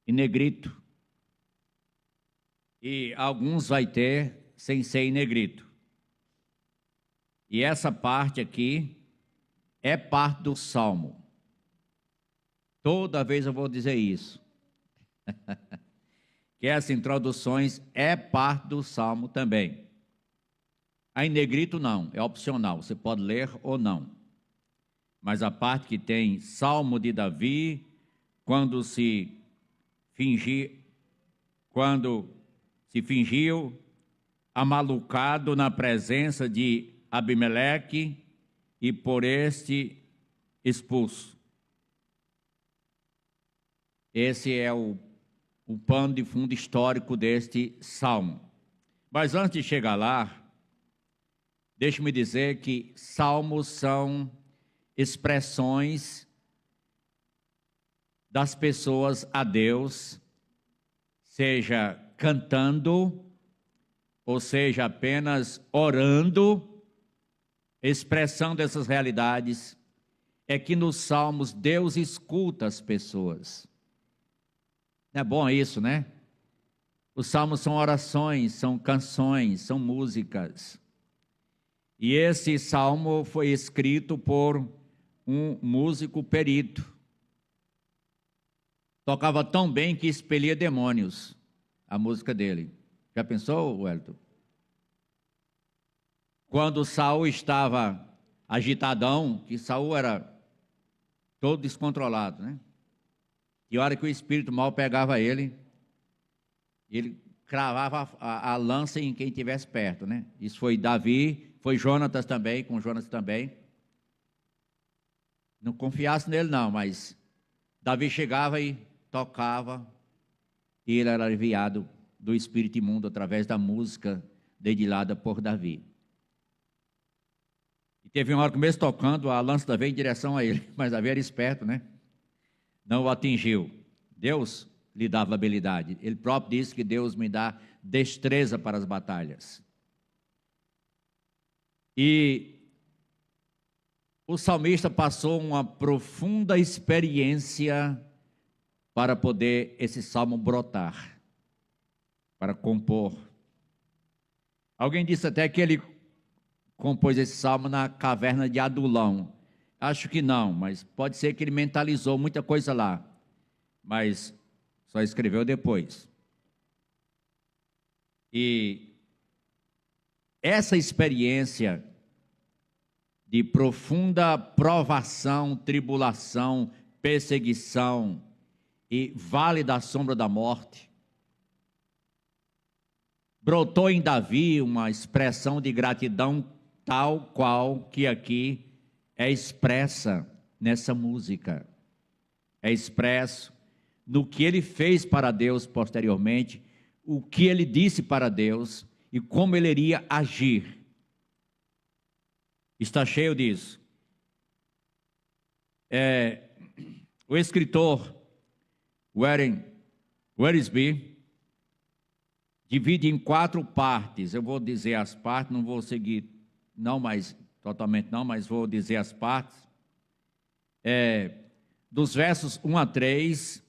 em negrito. E alguns vai ter sem ser em negrito. E essa parte aqui é parte do Salmo. Toda vez eu vou dizer isso. Que essas introduções é parte do Salmo também. A em negrito não, é opcional, você pode ler ou não. Mas a parte que tem Salmo de Davi, quando se fingiu amalucado na presença de Abimeleque e por este expulso. Esse é o pano de fundo histórico deste salmo. Mas antes de chegar lá, deixe-me dizer que salmos são expressões das pessoas a Deus, seja cantando, ou seja apenas orando, expressando essas realidades. É que nos salmos Deus escuta as pessoas. É bom isso, né? Os salmos são orações, são canções, são músicas. E esse salmo foi escrito por um músico perito. Tocava tão bem que expelia demônios, a música dele. Já pensou, Wellington? Quando Saul estava agitadão, que Saul era todo descontrolado, né? E a hora que o espírito mal pegava ele cravava a lança em quem estivesse perto, né? Isso foi Davi, foi Jonatas também, com Jonas também. Não confiasse nele não, mas Davi chegava e tocava, e ele era aliviado do espírito imundo através da música dedilhada por Davi. E teve uma hora que mesmo tocando, a lança veio em direção a ele, mas Davi era esperto, né? Não o atingiu. Deus lhe dava habilidade. Ele próprio disse que Deus me dá destreza para as batalhas. E o salmista passou uma profunda experiência para poder esse salmo brotar, para compor. Alguém disse até que ele compôs esse salmo na caverna de Adulão. Acho que não, mas pode ser que ele mentalizou muita coisa lá, mas só escreveu depois. E essa experiência de profunda provação, tribulação, perseguição e vale da sombra da morte, brotou em Davi uma expressão de gratidão tal qual que aqui é expressa nessa música. É expresso no que ele fez para Deus posteriormente, o que ele disse para Deus e como ele iria agir. Está cheio disso. O escritor Warren Wiersbe divide em 4 partes. Eu vou dizer as partes, não vou seguir, não, mas totalmente não, mas vou dizer as partes. Dos versos 1 a 3,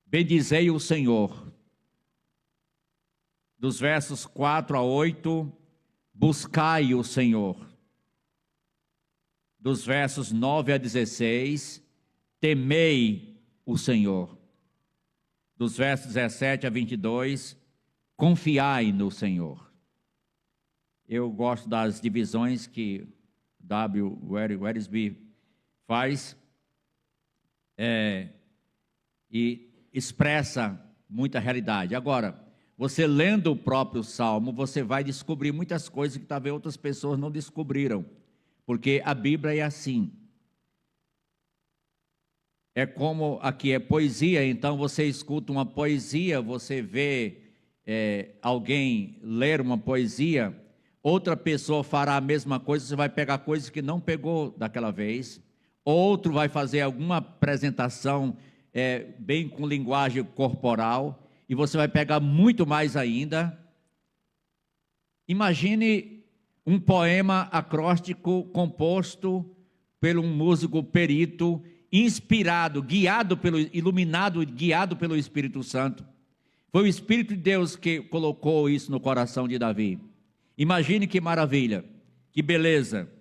bendizei o Senhor. Dos versos 4 a 8, buscai o Senhor. Dos versos 9 a 16, temei o Senhor. Dos versos 17 a 22, confiai no Senhor. Eu gosto das divisões que W. Wiersbe faz e expressa muita realidade. Agora, você lendo o próprio Salmo, você vai descobrir muitas coisas que talvez outras pessoas não descobriram, porque a Bíblia é assim. É como aqui é poesia, então você escuta uma poesia, você vê alguém ler uma poesia, outra pessoa fará a mesma coisa, você vai pegar coisas que não pegou daquela vez, outro vai fazer alguma apresentação bem com linguagem corporal, e você vai pegar muito mais ainda. Imagine um poema acróstico composto por um músico perito inspirado, iluminado, guiado pelo Espírito Santo. Foi o Espírito de Deus que colocou isso no coração de Davi. Imagine que maravilha, que beleza,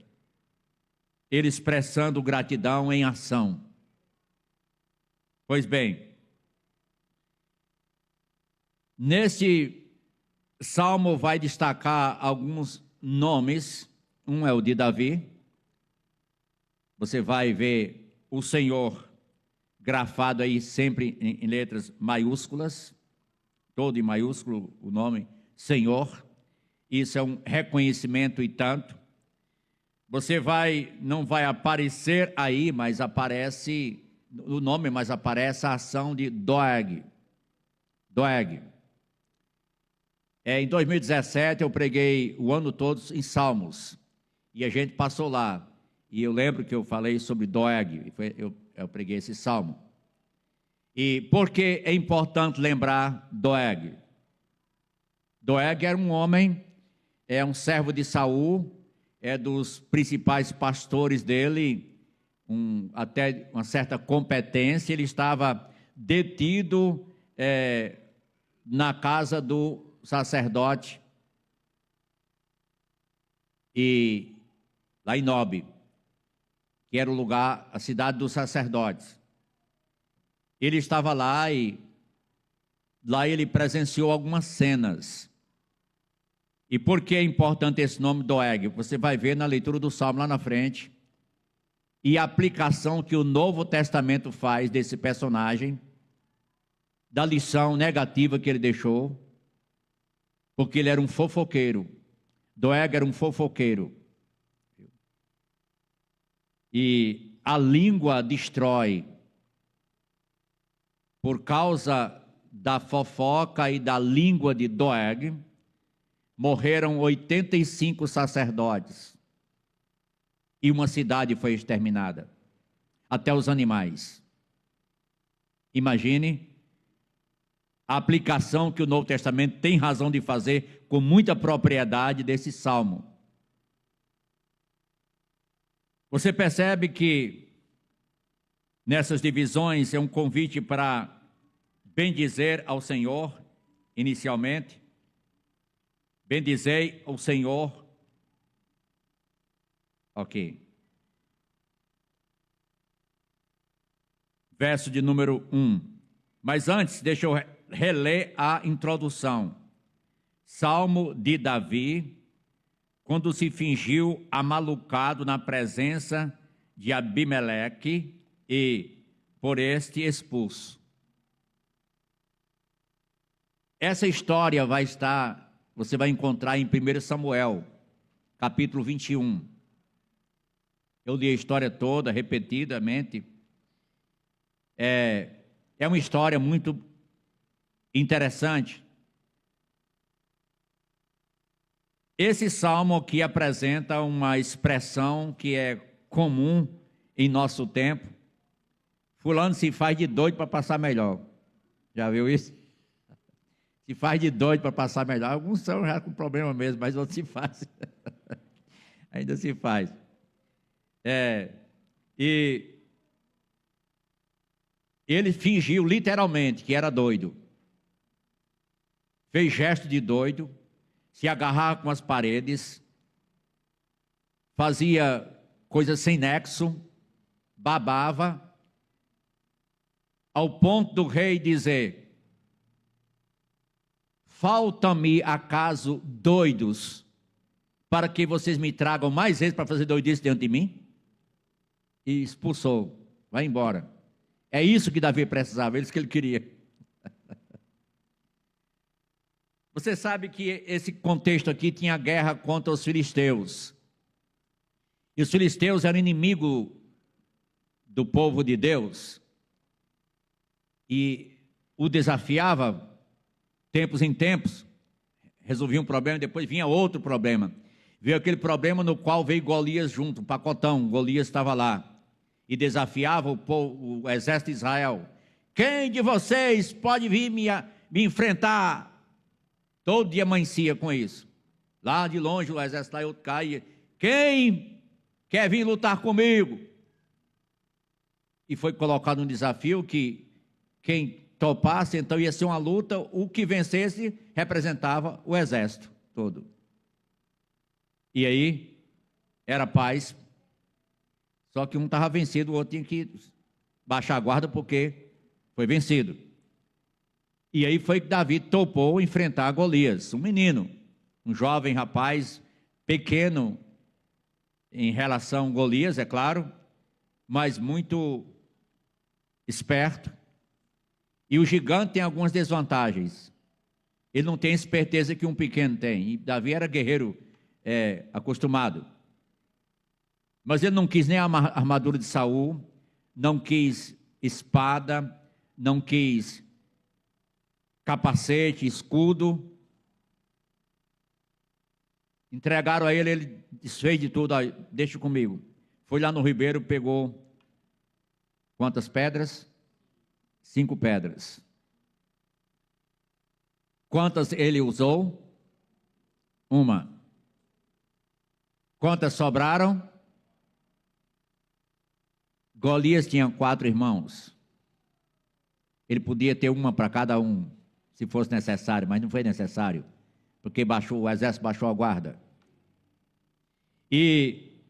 ele expressando gratidão em ação. Pois bem, neste salmo vai destacar alguns nomes. Um é o de Davi. Você vai ver o Senhor grafado aí sempre em letras maiúsculas, todo em maiúsculo o nome Senhor. Isso é um reconhecimento e tanto. Você não vai aparecer aí, mas aparece o nome, mas aparece a ação de Doeg. Doeg. Em 2017 eu preguei o ano todo em Salmos, e a gente passou lá, e eu lembro que eu falei sobre Doeg, eu preguei esse salmo. E por que é importante lembrar Doeg? Doeg era um homem, é um servo de Saul, é dos principais pastores dele, até uma certa competência. Ele estava detido na casa do sacerdote, e lá em Nob, que era o lugar, a cidade dos sacerdotes. Ele estava lá e lá ele presenciou algumas cenas. E por que é importante esse nome Doeg? Você vai ver na leitura do Salmo lá na frente, e a aplicação que o Novo Testamento faz desse personagem, da lição negativa que ele deixou, porque ele era um fofoqueiro. Doeg era um fofoqueiro. E a língua destrói. Por causa da fofoca e da língua de Doeg, morreram 85 sacerdotes. E uma cidade foi exterminada. Até os animais. Imagine a aplicação que o Novo Testamento tem razão de fazer com muita propriedade desse salmo. Você percebe que nessas divisões é um convite para bendizer ao Senhor, inicialmente. Bendizei ao Senhor. Ok. Verso de número 1. Mas antes, deixa eu reler a introdução. Salmo de Davi, quando se fingiu amalucado na presença de Abimeleque e por este expulso. Essa história você vai encontrar em 1 Samuel, capítulo 21. Eu li a história toda, repetidamente. É uma história muito interessante. Esse salmo aqui apresenta uma expressão que é comum em nosso tempo. Fulano se faz de doido para passar melhor. Já viu isso? Se faz de doido para passar melhor. Alguns são já com problema mesmo, mas outros se fazem. Ainda se faz. E ele fingiu literalmente que era doido. Fez gesto de doido, se agarrava com as paredes, fazia coisas sem nexo, babava, ao ponto do rei dizer: falta-me acaso doidos para que vocês me tragam mais vezes para fazer doidice diante de mim? E expulsou, vai embora. É isso que Davi precisava, é isso que ele queria. Você sabe que esse contexto aqui tinha guerra contra os filisteus. E os filisteus eram inimigo do povo de Deus. E o desafiava, tempos em tempos, resolvia um problema, depois vinha outro problema. Veio aquele problema no qual veio Golias junto, um pacotão, Golias estava lá. E desafiava o exército de Israel. Quem de vocês pode vir me enfrentar? Todo dia amanhecia com isso. Lá de longe o exército lá outro caía. Quem quer vir lutar comigo? e foi colocado um desafio que quem topasse, então ia ser uma luta, o que vencesse representava o exército todo. E aí, era paz, só que um estava vencido, o outro tinha que baixar a guarda porque foi vencido. E aí foi que Davi topou enfrentar Golias, um menino, um jovem rapaz, pequeno em relação a Golias, é claro, mas muito esperto. E o gigante tem algumas desvantagens. Ele não tem a esperteza que um pequeno tem. E Davi era guerreiro acostumado. Mas ele não quis nem a armadura de Saul, não quis espada, não quis capacete, escudo. Entregaram a ele, ele desfez de tudo. Deixa comigo. Foi lá no ribeiro, pegou quantas pedras? 5 pedras. Quantas ele usou? 1. Quantas sobraram? Golias tinha 4 irmãos. Ele podia ter uma para cada um, se fosse necessário, mas não foi necessário, porque o exército baixou a guarda. E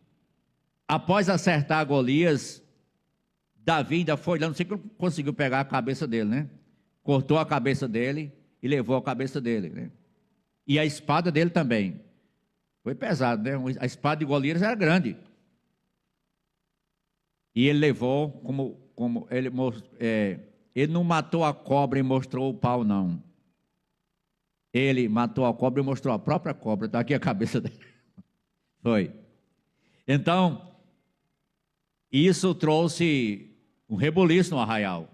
após acertar Golias, Davi ainda foi lá, não sei que conseguiu pegar a cabeça dele, né? Cortou a cabeça dele e levou a cabeça dele, né? E a espada dele também. Foi pesado, né? A espada de Golias era grande. E ele levou, como ele não matou a cobra e mostrou o pau, não. Ele matou a cobra e mostrou a própria cobra. Está aqui a cabeça dele. Foi. Então, isso trouxe um rebuliço no arraial,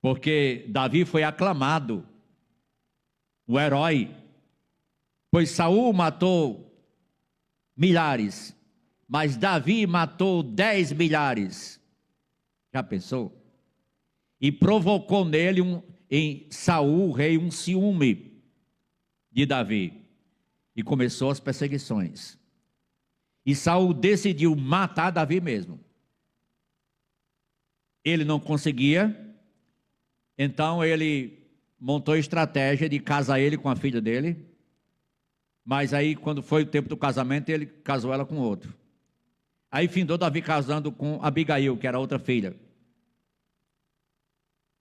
porque Davi foi aclamado o herói, pois Saul matou milhares, mas Davi matou 10 milhares. Já pensou? E provocou nele, em Saul, o rei, um ciúme de Davi, e começou as perseguições. E Saul decidiu matar Davi mesmo. Ele não conseguia, então ele montou a estratégia de casar ele com a filha dele, mas aí quando foi o tempo do casamento, ele casou ela com outro. Aí findou Davi casando com Abigail, que era outra filha.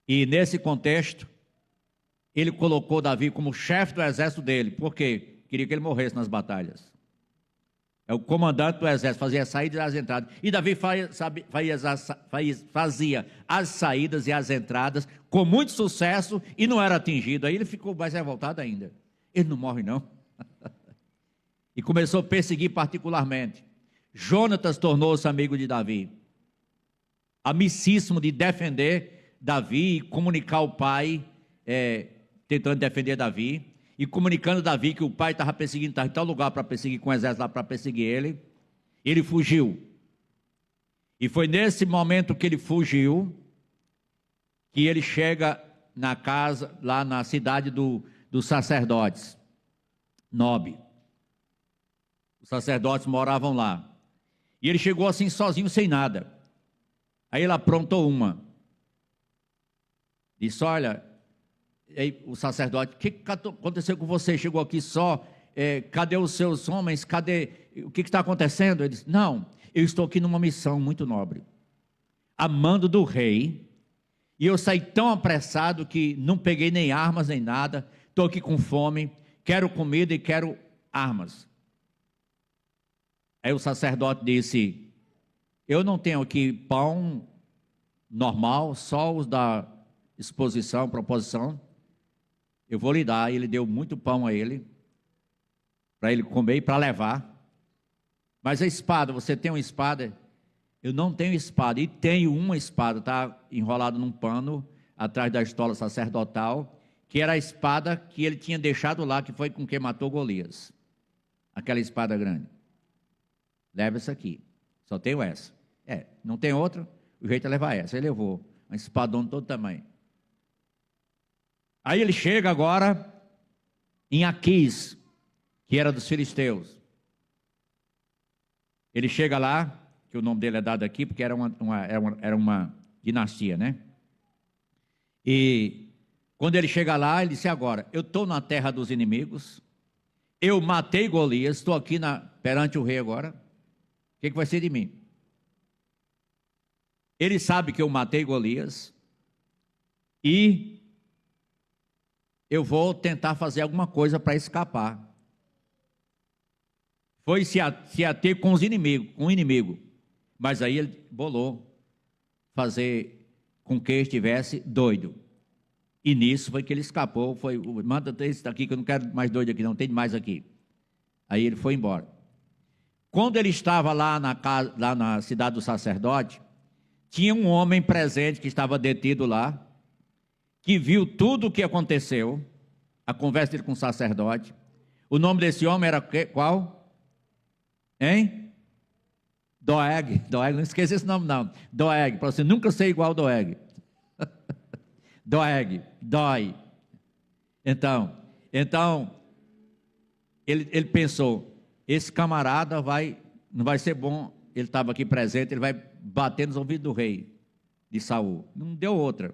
E nesse contexto, ele colocou Davi como chefe do exército dele, porque queria que ele morresse nas batalhas. É o comandante do exército, fazia as saídas e as entradas. E Davi fazia as saídas e as entradas com muito sucesso e não era atingido. Aí ele ficou mais revoltado ainda. Ele não morre, não. E começou a perseguir particularmente. Jonatas tornou-se amigo de Davi. Amicíssimo de defender Davi e comunicar ao pai, tentando defender Davi. E comunicando a Davi que o pai estava perseguindo, estava em tal lugar para perseguir, com o exército lá para perseguir ele. Ele fugiu. E foi nesse momento que ele fugiu, que ele chega na casa, lá na cidade dos sacerdotes, Nob. Os sacerdotes moravam lá. E ele chegou assim sozinho, sem nada. Aí ele aprontou uma. Disse, olha... Aí o sacerdote, o que aconteceu com você? Chegou aqui só, cadê os seus homens? O que está acontecendo? Ele disse, não, eu estou aqui numa missão muito nobre, a mando do rei, e eu saí tão apressado que não peguei nem armas nem nada, estou aqui com fome, quero comida e quero armas. Aí o sacerdote disse, eu não tenho aqui pão normal, só os da proposição, eu vou lhe dar. Ele deu muito pão a ele, para ele comer e para levar. Mas a espada, você tem uma espada? Eu não tenho espada, e tenho uma espada, está enrolado num pano, atrás da estola sacerdotal, que era a espada que ele tinha deixado lá, que foi com quem matou Golias. Aquela espada grande. Leva essa aqui, só tenho essa. Não tem outra, o jeito é levar essa. Ele levou, uma espadona de todo tamanho. Aí ele chega agora em Aquis, que era dos filisteus. Ele chega lá, que o nome dele é dado aqui, porque era uma dinastia, né? E quando ele chega lá, ele disse: agora, eu estou na terra dos inimigos, eu matei Golias, estou aqui perante o rei agora, o que vai ser de mim? Ele sabe que eu matei Golias e eu vou tentar fazer alguma coisa para escapar. Foi se ater com o inimigo, mas aí ele bolou fazer com que estivesse doido. E nisso foi que ele escapou, manda esse daqui que eu não quero mais doido aqui, não tem mais aqui. Aí ele foi embora. Quando ele estava lá na cidade do sacerdote, tinha um homem presente que estava detido lá, que viu tudo o que aconteceu, a conversa dele com o sacerdote. O nome desse homem era qual? Hein? Doeg, não esqueça esse nome não. Doeg, para você nunca ser igual Doeg. Dói. Então, ele pensou, esse camarada não vai ser bom, ele estava aqui presente, ele vai bater nos ouvidos do rei de Saul. Não deu outra.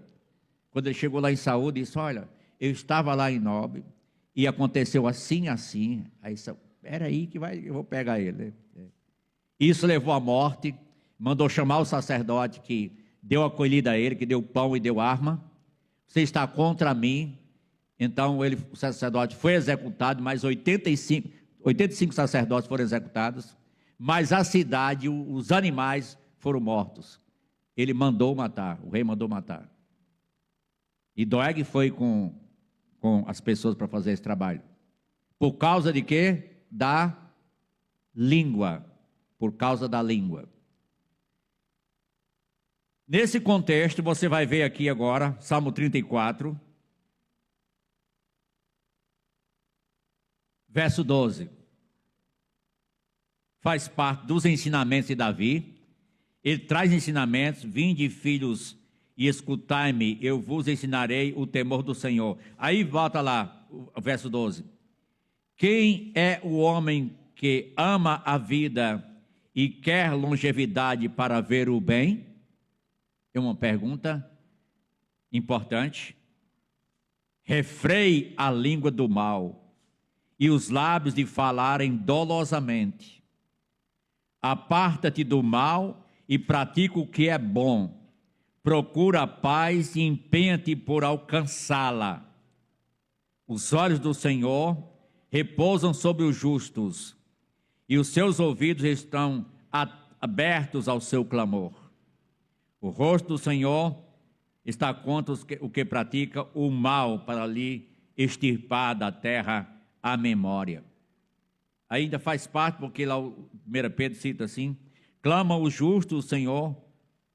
Quando ele chegou lá em Saul, disse: olha, eu estava lá em Nob e aconteceu assim. Aí, espera aí que eu vou pegar ele. Isso levou à morte, mandou chamar o sacerdote que deu acolhida a ele, que deu pão e deu arma. Você está contra mim. Então o sacerdote foi executado, mais 85 sacerdotes foram executados, mas a cidade, os animais foram mortos. Ele mandou matar, o rei mandou matar. E Doeg foi com as pessoas para fazer esse trabalho. Por causa de quê? Da língua. Por causa da língua. Nesse contexto, você vai ver aqui agora, Salmo 34, verso 12. Faz parte dos ensinamentos de Davi. Ele traz ensinamentos: vinde, filhos, e escutai-me, eu vos ensinarei o temor do Senhor. Aí volta lá, o verso 12. Quem é o homem que ama a vida e quer longevidade para ver o bem? É uma pergunta importante. Refreie a língua do mal e os lábios de falarem dolosamente. Aparta-te do mal e pratica o que é bom. Procura a paz e empenha-te por alcançá-la. Os olhos do Senhor repousam sobre os justos e os seus ouvidos estão abertos ao seu clamor. O rosto do Senhor está contra o que pratica o mal, para lhe extirpar da terra a memória. Ainda faz parte, porque lá o 1 Pedro cita assim: clama o justo, o Senhor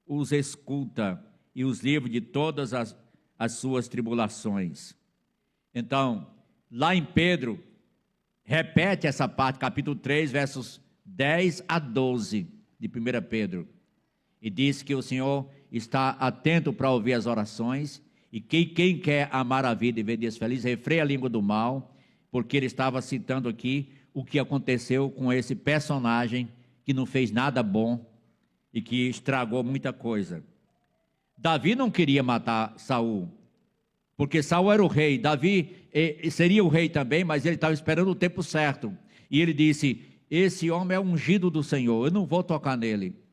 os escuta e os livra de todas as suas tribulações. Então, lá em Pedro, repete essa parte, capítulo 3, versos 10 a 12 de 1 Pedro. E diz que o Senhor está atento para ouvir as orações, e quem quer amar a vida e ver dias felizes, refreia a língua do mal, porque ele estava citando aqui o que aconteceu com esse personagem que não fez nada bom e que estragou muita coisa. Davi não queria matar Saul, porque Saul era o rei. Davi seria o rei também, mas ele estava esperando o tempo certo. E ele disse: esse homem é ungido do Senhor, eu não vou tocar nele.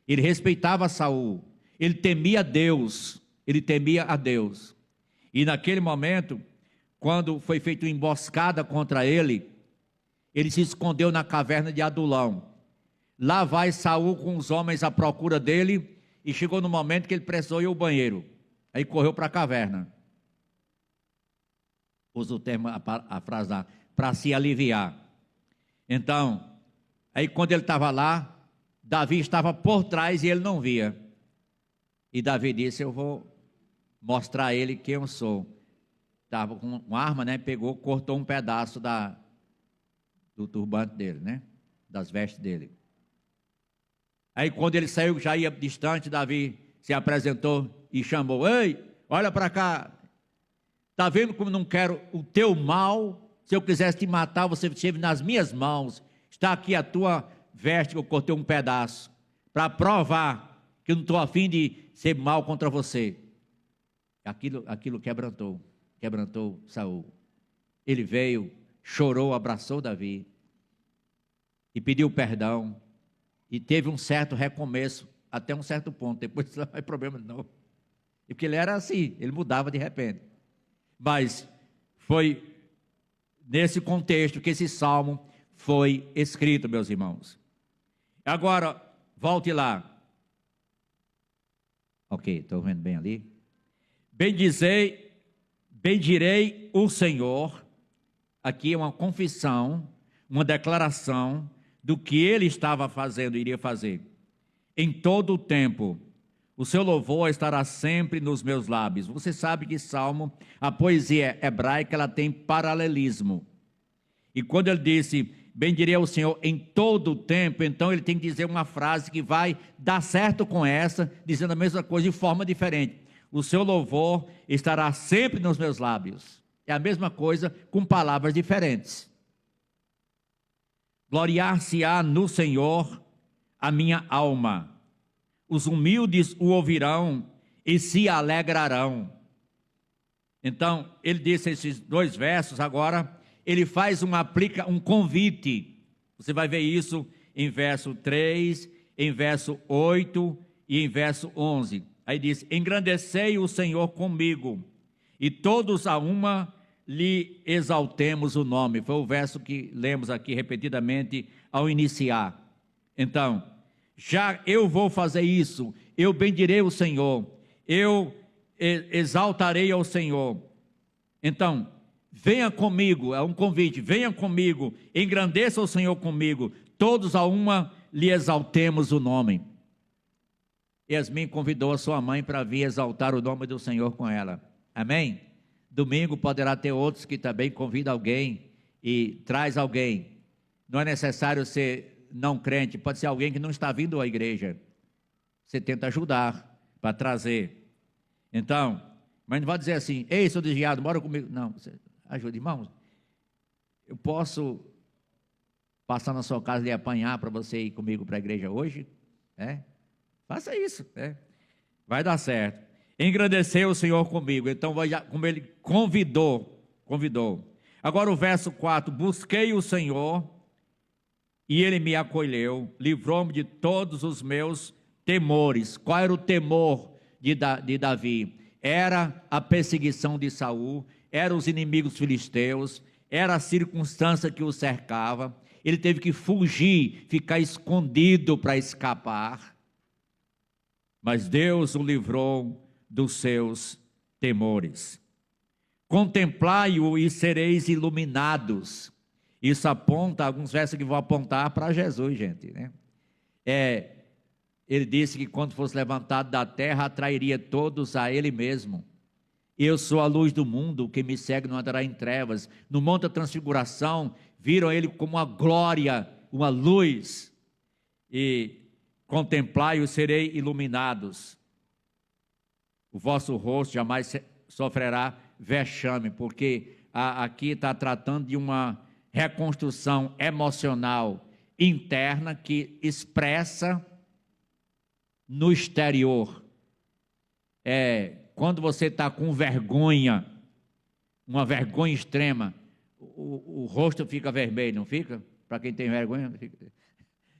Ele respeitava Saul, ele temia a Deus, E naquele momento, quando foi feita uma emboscada contra ele, ele se escondeu na caverna de Adulão. Lá vai Saul com os homens à procura dele, e chegou no momento que ele precisou ir ao banheiro. Aí correu para a caverna. Usa o termo, a frase lá, para se aliviar. Então, aí quando ele estava lá, Davi estava por trás e ele não via. E Davi disse: eu vou mostrar a ele quem eu sou. Estava com uma arma, né? Pegou, cortou um pedaço do turbante dele, né? Das vestes dele. Aí quando ele saiu, já ia distante, Davi se apresentou e chamou: ei, olha para cá. Está vendo como não quero o teu mal? Se eu quisesse te matar, você esteve nas minhas mãos. Está aqui a tua veste que eu cortei um pedaço, para provar que eu não estou a fim de ser mal contra você. Aquilo quebrantou Saul. Ele veio, chorou, abraçou Davi e pediu perdão e teve um certo recomeço até um certo ponto. Depois não vai problema de novo. E porque ele era assim, ele mudava de repente. Mas foi nesse contexto que esse salmo foi escrito, meus irmãos. Agora, volte lá. Ok, estou vendo bem ali. Bendirei o Senhor. Aqui é uma confissão, uma declaração do que ele estava fazendo, iria fazer. Em todo o tempo, o seu louvor estará sempre nos meus lábios. Você sabe que Salmo, a poesia hebraica, ela tem paralelismo. E quando ele disse, bendirei ao Senhor em todo o tempo, então ele tem que dizer uma frase que vai dar certo com essa, dizendo a mesma coisa de forma diferente. O seu louvor estará sempre nos meus lábios. É a mesma coisa com palavras diferentes. Gloriar-se-á no Senhor a minha alma. Os humildes o ouvirão e se alegrarão. Então, ele disse esses dois versos, agora ele faz um convite. Você vai ver isso em verso 3, em verso 8 e em verso 11. Aí diz, engrandecei o Senhor comigo, e todos a uma lhe exaltemos o nome. Foi o verso que lemos aqui repetidamente ao iniciar. Então, já eu vou fazer isso, eu bendirei o Senhor, eu exaltarei ao Senhor. Então, venha comigo, é um convite, venha comigo, engrandeça o Senhor comigo, todos a uma lhe exaltemos o nome. Yasmin convidou a sua mãe para vir exaltar o nome do Senhor com ela, amém? Domingo poderá ter outros que também convidam alguém e traz alguém, não é necessário ser não crente, pode ser alguém que não está vindo à igreja, você tenta ajudar para trazer. Então, mas não vai dizer assim, ei, sou desviado, bora comigo. Não, você ajuda, irmãos. Eu posso passar na sua casa e apanhar para você ir comigo para a igreja hoje? Faça isso, vai dar certo. Engrandeceu o Senhor comigo, então como ele convidou. Agora o verso 4, busquei o Senhor e ele me acolheu, livrou-me de todos os meus temores. Qual era o temor de Davi? Era a perseguição de Saul, eram os inimigos filisteus, era a circunstância que o cercava. Ele teve que fugir, ficar escondido para escapar. Mas Deus o livrou dos seus temores. Contemplai-o e sereis iluminados. Isso aponta, alguns versos que vão apontar para Jesus, gente, né? Ele disse que quando fosse levantado da terra, atrairia todos a ele mesmo. Eu sou a luz do mundo, quem me segue não andará em trevas. No Monte da Transfiguração, viram ele como uma glória, uma luz. E contemplai-o, serei iluminados. O vosso rosto jamais sofrerá vexame, porque aqui está tratando de uma reconstrução emocional interna que expressa no exterior. Quando você está com vergonha, uma vergonha extrema, o rosto fica vermelho, não fica? Para quem tem vergonha,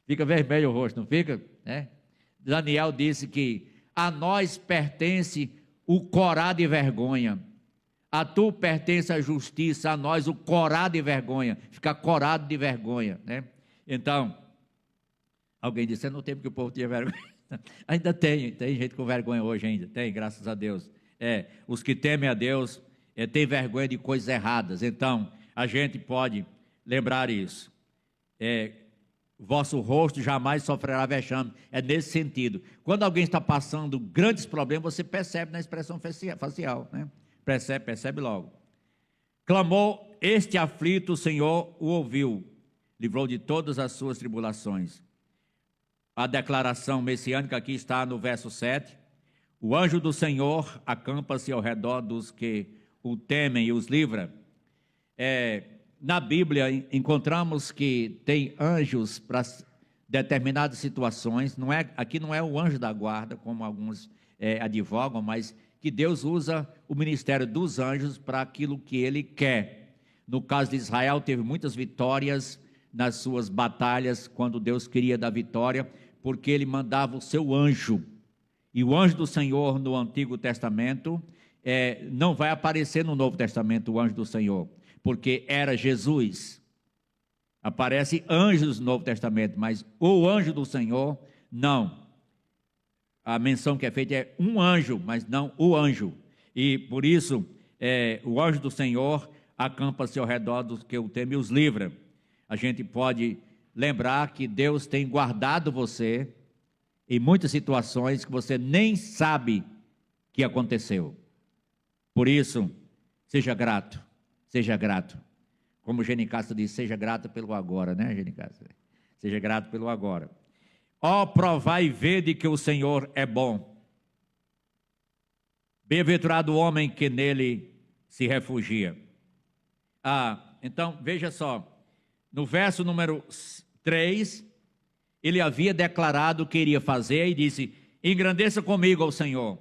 fica vermelho o rosto, não fica? Daniel disse que a nós pertence o corá de vergonha. A tu pertence a justiça, a nós o corá de vergonha, ficar corado de vergonha, né? Então, alguém disse, não tem porque o povo tinha vergonha. Ainda tem gente com vergonha hoje ainda, tem, graças a Deus. Os que temem a Deus têm vergonha de coisas erradas, então a gente pode lembrar isso. Vosso rosto jamais sofrerá vexame, nesse sentido. Quando alguém está passando grandes problemas, você percebe na expressão facial, né? Percebe logo. Clamou este aflito, o Senhor o ouviu, livrou de todas as suas tribulações. A declaração messiânica aqui está no verso 7. O anjo do Senhor acampa-se ao redor dos que o temem e os livra. Na Bíblia encontramos que tem anjos determinadas situações, aqui não é o anjo da guarda, como alguns advogam, mas que Deus usa o ministério dos anjos para aquilo que Ele quer. No caso de Israel, teve muitas vitórias nas suas batalhas, quando Deus queria dar vitória, porque Ele mandava o seu anjo. E o anjo do Senhor no Antigo Testamento não vai aparecer no Novo Testamento, o anjo do Senhor, porque era Jesus. Aparece anjos no Novo Testamento, mas o anjo do Senhor, não. A menção que é feita é um anjo, mas não o anjo. E por isso, o anjo do Senhor acampa-se ao redor dos que o temem e os livra. A gente pode lembrar que Deus tem guardado você em muitas situações que você nem sabe que aconteceu. Por isso, seja grato, seja grato. Como Gene Castro diz, seja grato pelo agora, né, Gene Castro? Seja grato pelo agora. Ó, provai e vede que o Senhor é bom. Bem-aventurado o homem que nele se refugia. Então, veja só, no verso número 3, ele havia declarado o que iria fazer e disse, engrandeça comigo ao Senhor.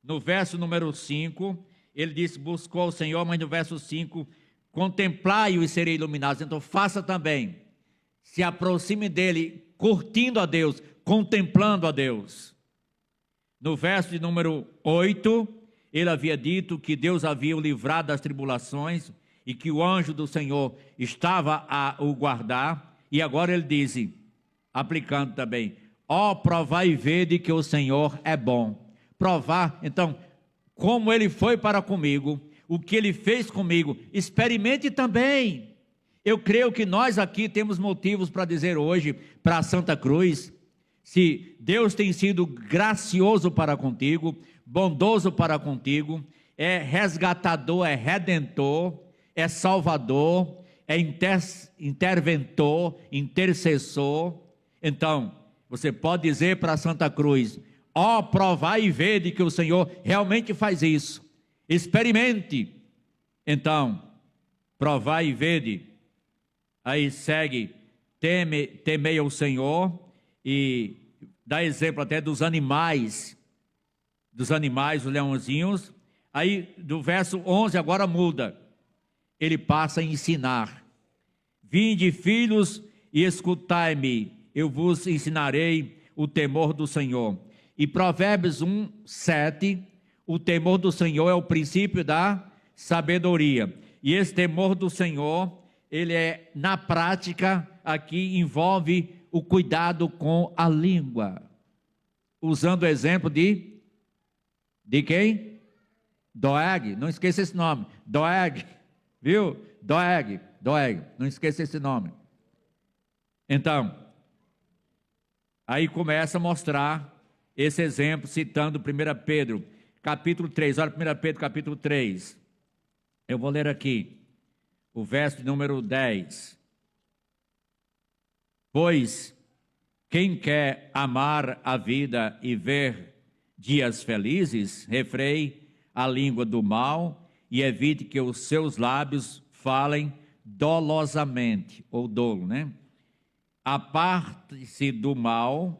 No verso número 5, ele disse, buscou o Senhor, mas no verso 5, contemplai-o e serei iluminados. Então faça também, se aproxime dele, curtindo a Deus, contemplando a Deus. No verso de número 8, ele havia dito que Deus havia o livrado das tribulações e que o anjo do Senhor estava a o guardar. E agora ele diz, aplicando também, ó, provai e vede que o Senhor é bom. Provar, então, como ele foi para comigo, o que ele fez comigo, experimente também. Eu creio que nós aqui temos motivos para dizer hoje, para a Santa Cruz, se Deus tem sido gracioso para contigo, bondoso para contigo, é resgatador, é redentor, é salvador, é interventor, intercessor. Então, você pode dizer para a Santa Cruz, ó, provai e vede que o Senhor realmente faz isso. Experimente. Então, provai e vede. Aí segue, temei ao Senhor, e dá exemplo até dos animais, os leãozinhos. Aí do verso 11 agora muda, ele passa a ensinar. Vinde, filhos, e escutai-me, eu vos ensinarei o temor do Senhor. E Provérbios 1, 7, o temor do Senhor é o princípio da sabedoria. E esse temor do Senhor, ele na prática, aqui envolve o cuidado com a língua. Usando o exemplo de quem? Doeg, não esqueça esse nome. Doeg, viu? Doeg, não esqueça esse nome. Então, aí começa a mostrar esse exemplo, citando 1 Pedro, capítulo 3. Olha 1 Pedro, capítulo 3. Eu vou ler aqui o verso de número 10. Pois quem quer amar a vida e ver dias felizes, refreie a língua do mal e evite que os seus lábios falem dolosamente, ou dolo, né? Aparte-se do mal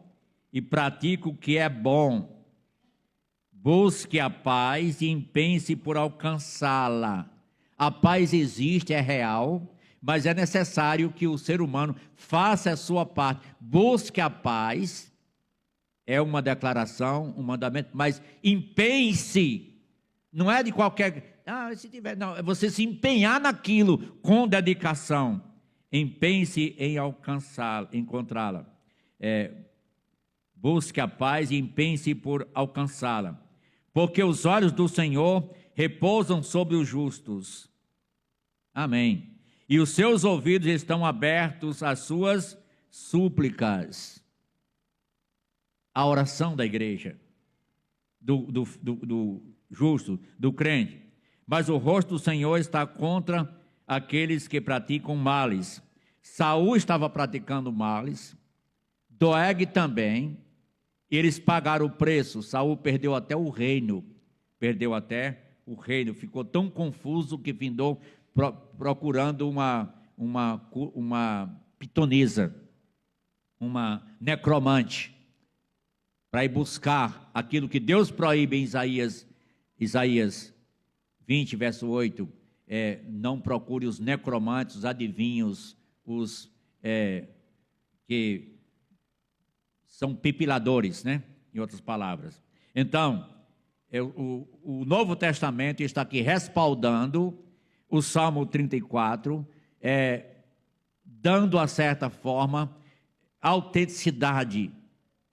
e pratique o que é bom. Busque a paz e empenhe-se por alcançá-la. A paz existe, é real, mas é necessário que o ser humano faça a sua parte. Busque a paz, é uma declaração, um mandamento, mas empenhe-se, não é de qualquer... se tiver, não, é você se empenhar naquilo com dedicação. Empenhe-se em alcançá-la, encontrá-la. Busque a paz e empenhe-se por alcançá-la. Porque os olhos do Senhor repousam sobre os justos. Amém. E os seus ouvidos estão abertos às suas súplicas. A oração da igreja, do justo, do crente. Mas o rosto do Senhor está contra aqueles que praticam males. Saul estava praticando males, Doeg também. Eles pagaram o preço. Saul perdeu até o reino. Ficou tão confuso que findou procurando uma pitonisa, uma necromante, para ir buscar aquilo que Deus proíbe em Isaías 20, verso 8, não procure os necromantes, os adivinhos, os que são pipiladores, né? Em outras palavras. Então, o Novo Testamento está aqui respaldando o Salmo 34, dando, a certa forma, autenticidade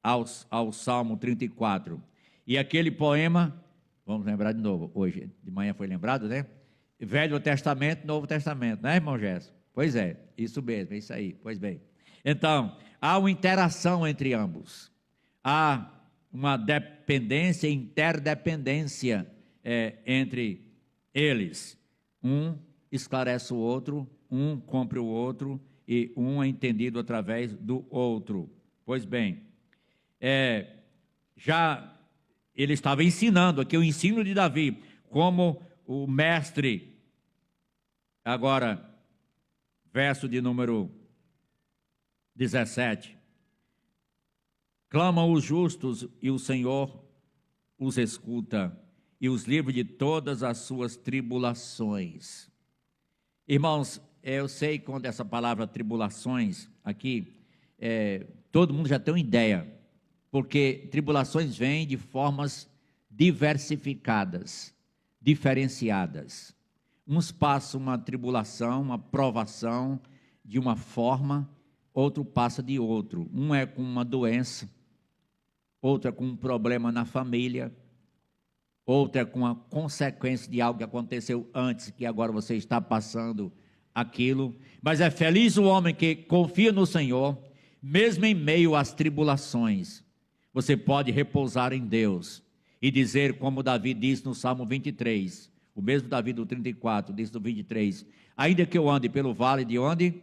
ao Salmo 34. E aquele poema, vamos lembrar de novo, hoje de manhã foi lembrado, né? Velho Testamento, Novo Testamento, né, irmão Gerson? Pois é, isso mesmo, é isso aí, pois bem. Então, há uma interação entre ambos, há uma dependência e interdependência entre eles. Um esclarece o outro, um cumpre o outro, e um é entendido através do outro. Pois bem, já ele estava ensinando aqui o ensino de Davi, como o mestre. Agora, verso de número 17. Clamam os justos e o Senhor os escuta e os livra de todas as suas tribulações. Irmãos, eu sei que quando essa palavra tribulações aqui, todo mundo já tem uma ideia, porque tribulações vêm de formas diversificadas, diferenciadas. Uns passam uma tribulação, uma provação de uma forma, outro passa de outro. Um é com uma doença, outro é com um problema na família, outro é com a consequência de algo que aconteceu antes, que agora você está passando aquilo. Mas é feliz o homem que confia no Senhor, mesmo em meio às tribulações. Você pode repousar em Deus e dizer, como Davi diz no Salmo 23, o mesmo Davi do 34, diz do 23, ainda que eu ande pelo vale de onde?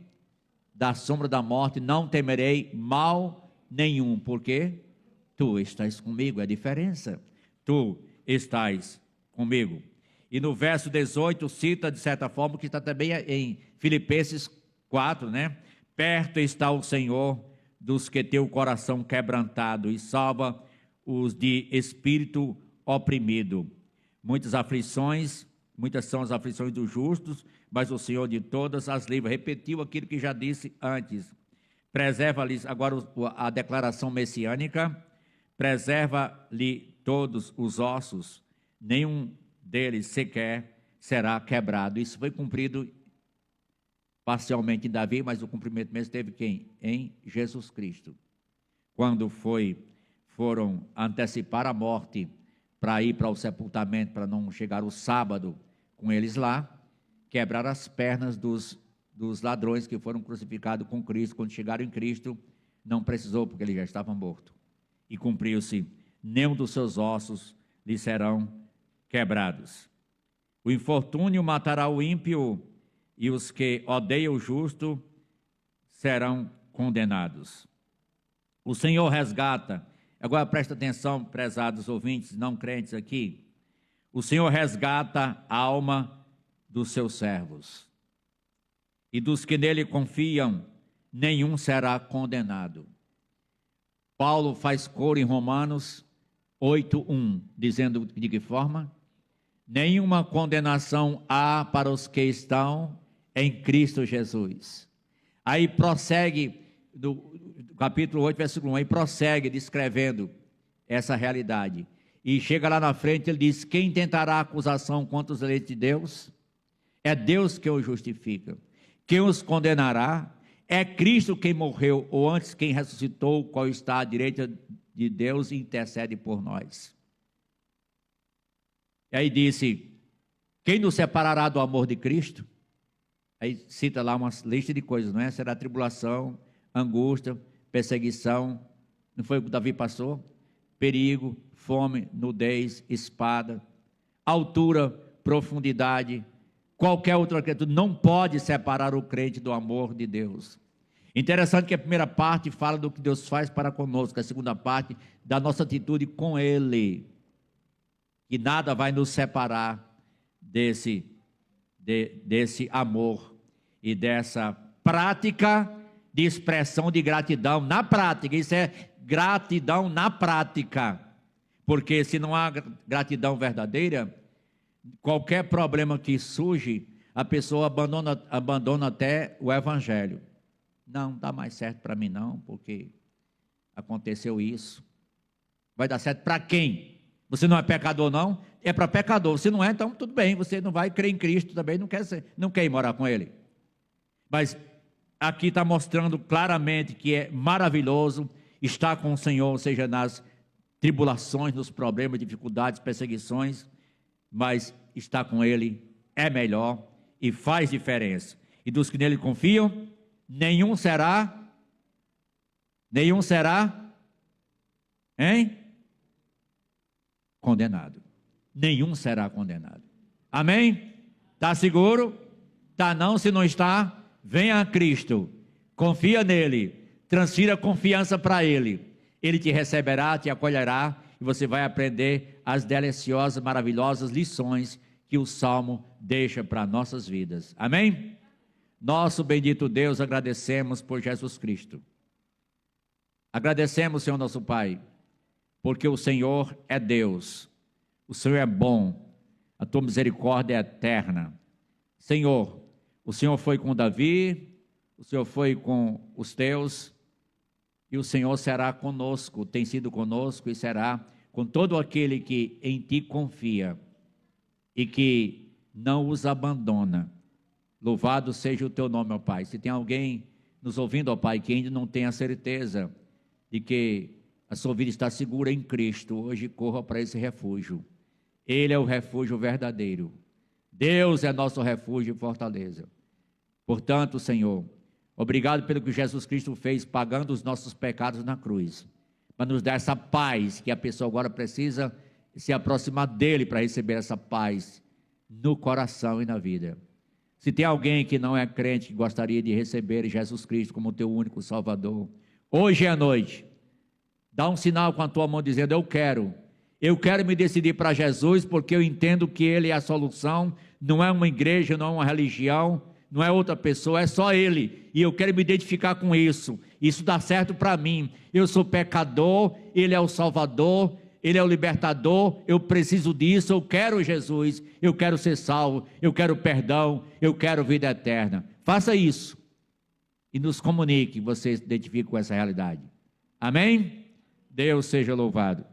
Da sombra da morte, não temerei mal nenhum, porque tu estás comigo, é a diferença, tu estás comigo. E no verso 18 cita de certa forma, que está também em Filipenses 4, né? Perto está o Senhor dos que têm o coração quebrantado e salva os de espírito oprimido. Muitas são as aflições dos justos, mas o Senhor de todas as livra. Repetiu aquilo que já disse antes. Preserva-lhes, agora a declaração messiânica, preserva-lhe todos os ossos, nenhum deles sequer será quebrado. Isso foi cumprido parcialmente em Davi, mas o cumprimento mesmo teve quem? Em Jesus Cristo. Quando foram antecipar a morte para ir para o sepultamento, para não chegar o sábado com eles lá, quebraram as pernas dos ladrões que foram crucificados com Cristo. Quando chegaram em Cristo, não precisou, porque ele já estava morto. E cumpriu-se, nenhum dos seus ossos lhe serão quebrados. O infortúnio matará o ímpio, e os que odeiam o justo serão condenados. O Senhor resgata, agora presta atenção, prezados ouvintes, não crentes aqui, o Senhor resgata a alma dos seus servos, e dos que nele confiam, nenhum será condenado. Paulo faz coro em Romanos 8:1, dizendo de que forma? Nenhuma condenação há para os que estão em Cristo Jesus. Aí prossegue, do capítulo 8, versículo 1, aí prossegue descrevendo essa realidade. E chega lá na frente, ele diz, quem tentará acusação contra os eleitos de Deus? É Deus que os justifica. Quem os condenará? É Cristo quem morreu, ou antes quem ressuscitou, qual está à direita de Deus e intercede por nós. E aí disse, quem nos separará do amor de Cristo? Aí cita lá uma lista de coisas, não é? Será tribulação, angústia, perseguição, não foi o que Davi passou? Perigo, fome, nudez, espada, altura, profundidade, qualquer outra criatura não pode separar o crente do amor de Deus. Interessante que a primeira parte fala do que Deus faz para conosco, a segunda parte da nossa atitude com Ele, que nada vai nos separar desse amor e dessa prática de expressão de gratidão na prática. Isso é gratidão na prática. Porque se não há gratidão verdadeira, qualquer problema que surge, a pessoa abandona até o evangelho. Não dá mais certo para mim não, porque aconteceu isso. Vai dar certo para quem? Você não é pecador não? É para pecador. Se não é, então tudo bem, você não vai crer em Cristo também, não quer ir morar com Ele. Mas aqui está mostrando claramente que é maravilhoso estar com o Senhor, seja nas tribulações, nos problemas, dificuldades, perseguições, mas estar com Ele é melhor e faz diferença. E dos que nele confiam, nenhum será, condenado. Nenhum será condenado. Amém? Está seguro? Está não, se não está, venha a Cristo, confia nele, transfira confiança para Ele. Ele te receberá, te acolherá e você vai aprender as deliciosas, maravilhosas lições que o Salmo deixa para nossas vidas. Amém? Nosso bendito Deus, agradecemos por Jesus Cristo. Agradecemos, Senhor nosso Pai, porque o Senhor é Deus, o Senhor é bom, a tua misericórdia é eterna. Senhor, o Senhor foi com Davi, o Senhor foi com os teus, e o Senhor será conosco, tem sido conosco e será com todo aquele que em ti confia e que não os abandona. Louvado seja o teu nome, ó Pai. Se tem alguém nos ouvindo, ó Pai, que ainda não tem a certeza de que a sua vida está segura em Cristo, hoje corra para esse refúgio. Ele é o refúgio verdadeiro. Deus é nosso refúgio e fortaleza. Portanto, Senhor, obrigado pelo que Jesus Cristo fez, pagando os nossos pecados na cruz, para nos dar essa paz que a pessoa agora precisa se aproximar dele para receber essa paz no coração e na vida. Se tem alguém que não é crente, que gostaria de receber Jesus Cristo como teu único Salvador, hoje à noite, dá um sinal com a tua mão dizendo: eu quero me decidir para Jesus, porque eu entendo que Ele é a solução, não é uma igreja, não é uma religião, não é outra pessoa, é só Ele, e eu quero me identificar com isso dá certo para mim, eu sou pecador, Ele é o Salvador, Ele é o libertador, eu preciso disso, eu quero Jesus, eu quero ser salvo, eu quero perdão, eu quero vida eterna. Faça isso e nos comunique, você se identifica com essa realidade. Amém? Deus seja louvado.